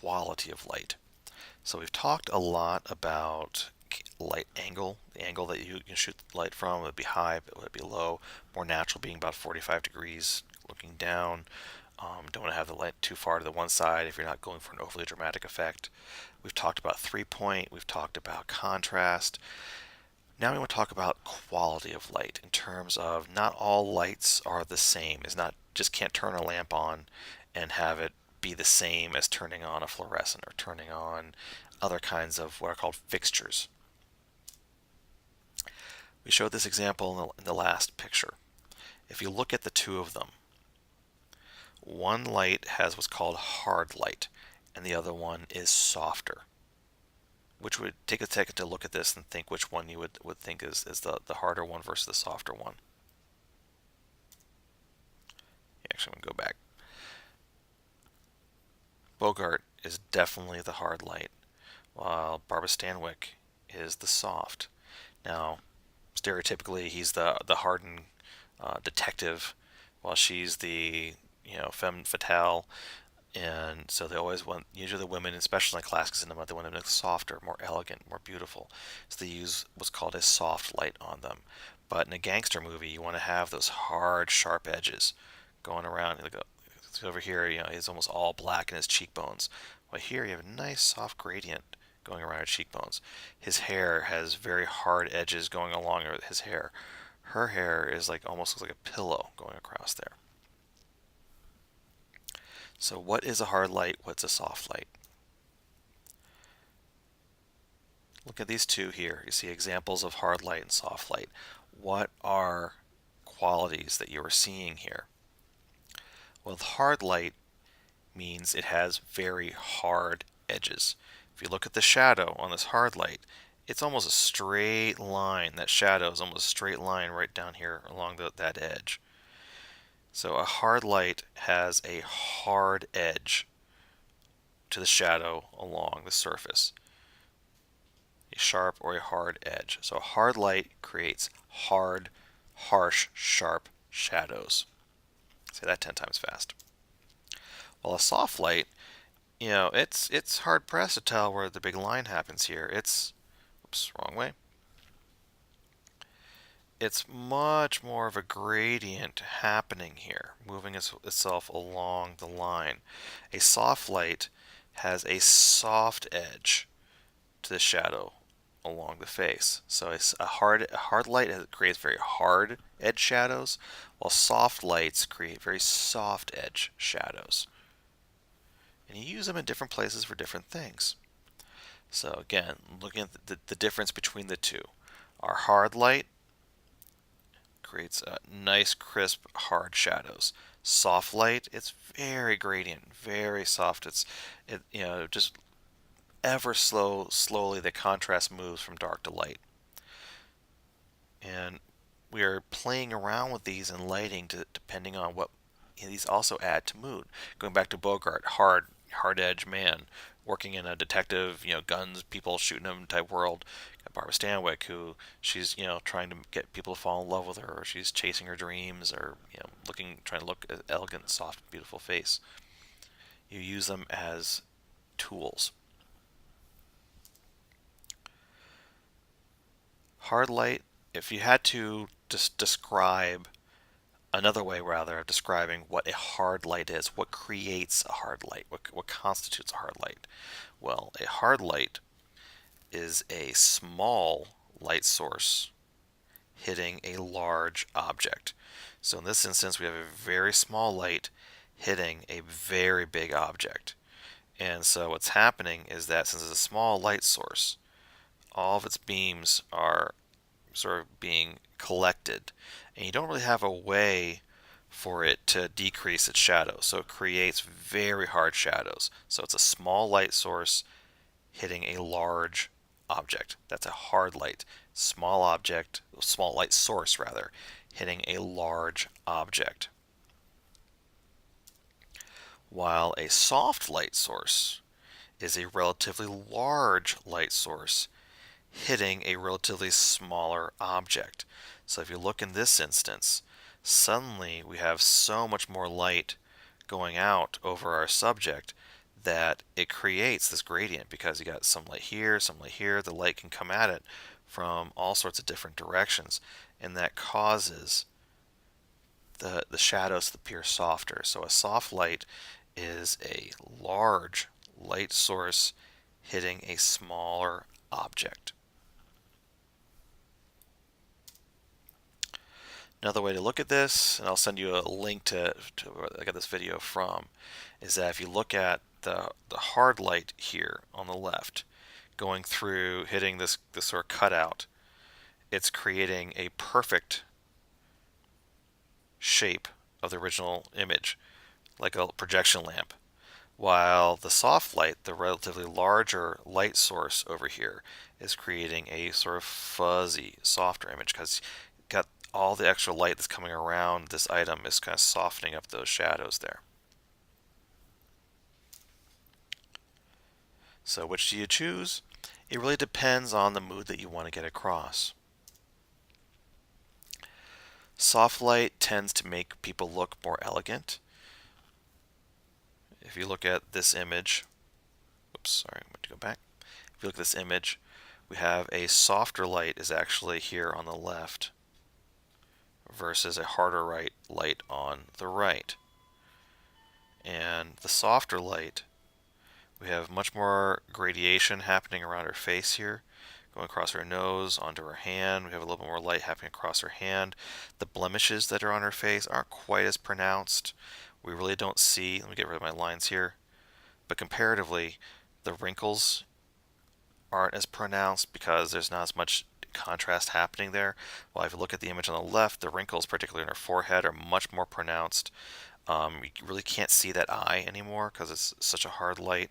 quality of light. So we've talked a lot about light angle, the angle that you can shoot light from. Would it be high, would it be low? More natural being about 45 degrees looking down. Don't want to have the light too far to the one side if you're not going for an overly dramatic effect. We've talked about 3-point, we've talked about contrast. Now we want to talk about quality of light in terms of not all lights are the same. It's not just can't turn a lamp on and have it be the same as turning on a fluorescent or turning on other kinds of what are called fixtures. We showed this example in the last picture. If you look at the two of them, one light has what's called hard light and the other one is softer. Which would take a second to look at this and think which one you would think is the harder one versus the softer one. Actually, I'm going to go back. Bogart is definitely the hard light, while Barbara Stanwyck is the soft. Now, stereotypically, he's the hardened detective, while she's the femme fatale. And so they always want, usually the women, especially in classic cinema, they want to look softer, more elegant, more beautiful. So they use what's called a soft light on them. But in a gangster movie, you want to have those hard, sharp edges going around. Over here, he's almost all black in his cheekbones. Well, here you have a nice soft gradient going around his cheekbones. His hair has very hard edges going along his hair. Her hair is almost looks like a pillow going across there. So what is a hard light? What's a soft light? Look at these two here. You see examples of hard light and soft light. What are qualities that you are seeing here? Well, the hard light means it has very hard edges. If you look at the shadow on this hard light, it's almost a straight line. That shadow is almost a straight line right down here along that edge. So a hard light has a hard edge to the shadow along the surface. A sharp or a hard edge. So a hard light creates hard, harsh, sharp shadows. Say that 10 times fast. While a soft light, it's hard pressed to tell where the big line happens here. Oops, wrong way. It's much more of a gradient happening here, moving itself along the line. A soft light has a soft edge to the shadow along the face. So it's a hard light creates very hard edge shadows, while soft lights create very soft edge shadows. And you use them in different places for different things. So again, looking at the difference between the two. Our hard light creates nice, crisp, hard shadows. Soft light, it's very gradient, very soft. Just ever slowly the contrast moves from dark to light. And we are playing around with these in lighting depending on what these also add to mood. Going back to Bogart, hard edge man, working in a detective, guns, people shooting him type world. Got Barbara Stanwyck, who she's trying to get people to fall in love with her, or she's chasing her dreams, or trying to look at elegant, soft, beautiful face. You use them as tools. Hard light, if you had to just describe another way rather of describing what a hard light is, what creates a hard light, what constitutes a hard light? Well, a hard light is a small light source hitting a large object. So in this instance, we have a very small light hitting a very big object. And so what's happening is that since it's a small light source, all of its beams are sort of being collected, and you don't really have a way for it to decrease its shadow, so it creates very hard shadows. So it's a small light source hitting a large object. That's a hard light. Small light source rather, hitting a large object. While a soft light source is a relatively large light source hitting a relatively smaller object. So if you look in this instance, suddenly we have so much more light going out over our subject that it creates this gradient because you got some light here, some light here. The light can come at it from all sorts of different directions, and that causes the shadows to appear softer. So a soft light is a large light source hitting a smaller object. Another way to look at this, and I'll send you a link to where I got this video from, is that if you look at the hard light here on the left, going through, hitting this sort of cutout, it's creating a perfect shape of the original image, like a projection lamp. While the soft light, the relatively larger light source over here, is creating a sort of fuzzy, softer image because got all the extra light that's coming around this item is kind of softening up those shadows there. So which do you choose? It really depends on the mood that you want to get across. Soft light tends to make people look more elegant. If you look at this image, oops, sorry, I'm going to go back. If you look at this image, we have a softer light is actually here on the left versus a harder light on the right. And the softer light, we have much more gradation happening around her face here, going across her nose, onto her hand. We have a little bit more light happening across her hand. The blemishes that are on her face aren't quite as pronounced. We really don't see, let me get rid of my lines here, but comparatively, the wrinkles aren't as pronounced because there's not as much contrast happening there. While if you look at the image on the left, the wrinkles, particularly in her forehead, are much more pronounced. You really can't see that eye anymore because it's such a hard light,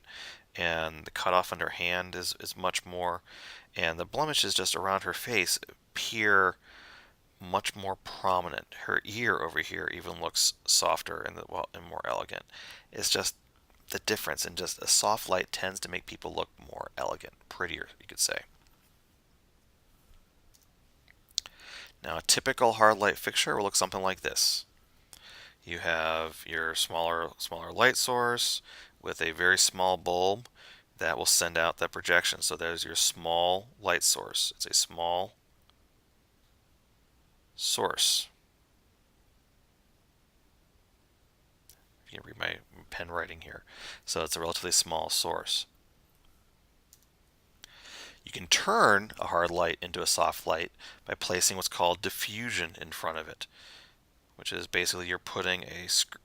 and the cutoff on her hand is much more, and the blemishes just around her face appear much more prominent. Her ear over here even looks softer and more elegant. It's just the difference, and just a soft light tends to make people look more elegant, prettier, you could say. Now, a typical hard light fixture will look something like this. You have your smaller light source with a very small bulb that will send out that projection. So there's your small light source. It's a small source. You can read my pen writing here. So it's a relatively small source. You can turn a hard light into a soft light by placing what's called diffusion in front of it, which is basically you're putting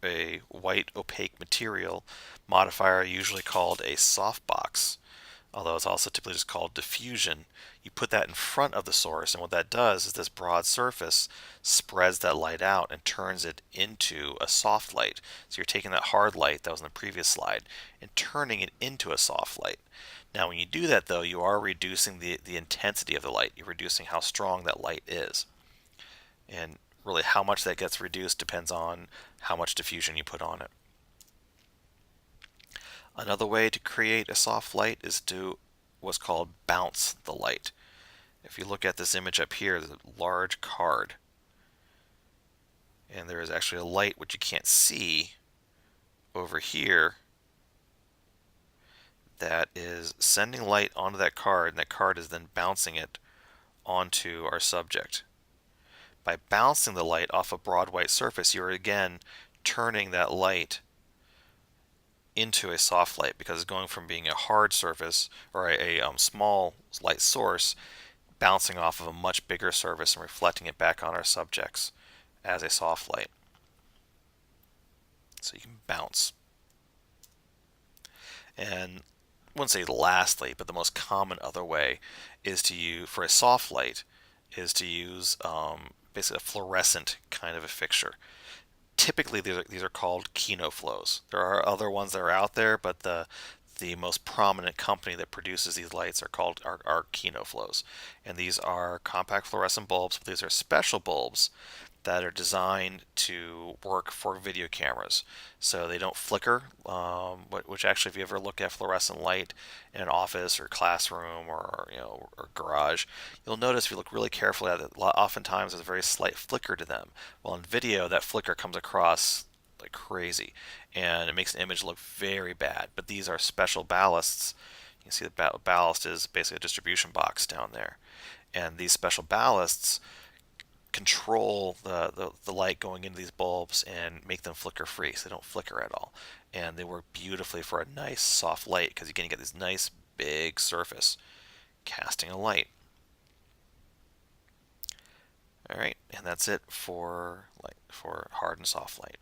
a white opaque material modifier, usually called a softbox, although it's also typically just called diffusion. You put that in front of the source, and what that does is this broad surface spreads that light out and turns it into a soft light. So you're taking that hard light that was in the previous slide and turning it into a soft light. Now when you do that though, you are reducing the intensity of the light. You're reducing how strong that light is. And really how much that gets reduced depends on how much diffusion you put on it. Another way to create a soft light is to what's called bounce the light. If you look at this image up here, there's a large card, and there is actually a light which you can't see over here that is sending light onto that card, and that card is then bouncing it onto our subject. By bouncing the light off a broad white surface, you're again turning that light into a soft light because it's going from being a hard surface or a small light source bouncing off of a much bigger surface and reflecting it back on our subjects as a soft light. So you can bounce. And I wouldn't say lastly, but the most common other way is to use, for a soft light, is to use basically a fluorescent kind of a fixture. Typically, these are called Kino flows. There are other ones that are out there, but the most prominent company that produces these lights are Kino flows, and these are compact fluorescent bulbs. But these are special bulbs that are designed to work for video cameras, so they don't flicker. Which actually, if you ever look at fluorescent light in an office or classroom or or garage, you'll notice if you look really carefully at it, oftentimes there's a very slight flicker to them. Well, in video, that flicker comes across like crazy, and it makes an image look very bad. But these are special ballasts. You can see the ballast is basically a distribution box down there, and these special ballasts control the light going into these bulbs and make them flicker free, so they don't flicker at all. And they work beautifully for a nice soft light because you can get this nice big surface casting a light. All right, and that's it for hard and soft light.